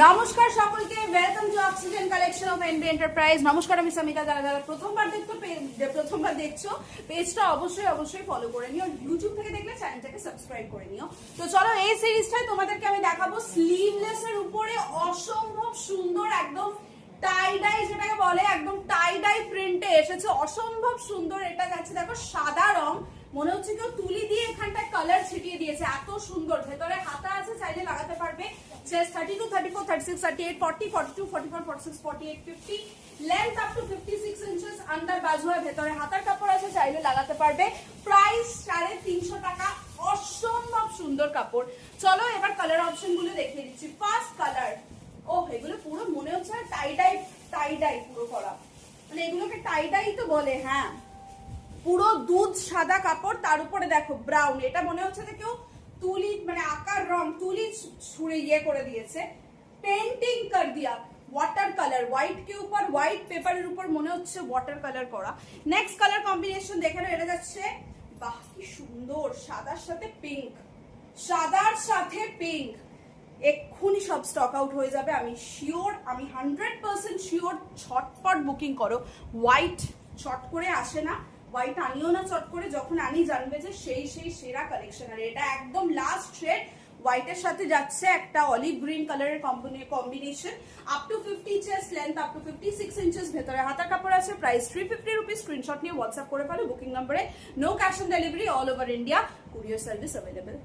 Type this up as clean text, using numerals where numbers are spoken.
নমস্কার সকলকে, welcome to oxygen collection of NB enterprise. নমস্কার, আমি সামিতা। যারা যারা প্রথমবার দেখছো পেজটা অবশ্যই ফলো করে নিও। ইউটিউব থেকে দেখলে চ্যানেলটাকে সাবস্ক্রাইব করে নিও। তো চলো, এই সিরিজটাই তোমাদেরকে আমি দেখাবো স্লিভলেস এর উপরে অসম্ভব সুন্দর একদম টাই ডাই, যেটাকে বলে একদম টাই ডাই প্রিন্টে এসেছে। অসম্ভব সুন্দর। এটা যাচ্ছে দেখো সাদা রং, মনে হচ্ছে কেউ তুলি দিয়ে এখানটায় কালার ছিটিয়ে দিয়েছে, এত সুন্দর। ভেতরে হাতা আছে, চাইলে লাগাতে পারবে। Chest 32, 34, 36, 38, 40, 42, 44, 46, 48, 50, length up to 56 inches. Under বাজু হয়, ভেতরে হাতার কাপড় আছে, চাইলে লাগাতে পারবে। প্রাইস 350 টাকা। অসম্ভব সুন্দর কাপড়। চলো এবার কালার অপশন গুলো দেখিয়ে দিচ্ছি। ফার্স্ট কালার, ও এগুলো পুরো মনে হচ্ছে টাই ডাই পুরো করা, মানে এগুলোকে টাই ডাই তো বলে। হ্যাঁ, পুরো দুধ সাদা কাপড়, তার উপরে দেখো ব্রাউন। এটা মনে হচ্ছে যে কেউ তুলি, মানে আকার রং তুলি ছুঁড়ে ইয়ে করে দিয়েছে, পেন্টিং কর দিয়া। ওয়াটার কালার, হোয়াইট কে উপর হোয়াইট পেপারের উপর মনে হচ্ছে ওয়াটার কালার করা। নেক্সট কালার কম্বিনেশন দেখে নাও। এটা যাচ্ছে, বাহ কি সুন্দর, সাদার সাথে পিঙ্ক, সাদার সাথে পিঙ্ক। এক্ষুনি সব স্টক আউট হয়ে যাবে, আমি শিওর, আমি 100% শিওর। ছটপট বুকিং করো। হোয়াইট চট করে আসে না, হোয়াইট আনিও না চট করে। যখন আনি জানবে যে সেই সেরা কালেকশন। আর এটা একদম লাস্ট শেড, হোয়াইটের সাথে যাচ্ছে একটা অলিভ গ্রিন কালারের combination. Up to 50 chest, length up to 56 inches. ভেতরে হাতার কাপড় আছে। Price 350 rupees. স্ক্রিনশট নিয়ে হোয়াটসঅ্যাপ করে ফেলো। বুকিং নম্বরে। No cash on delivery, all over India courier service available.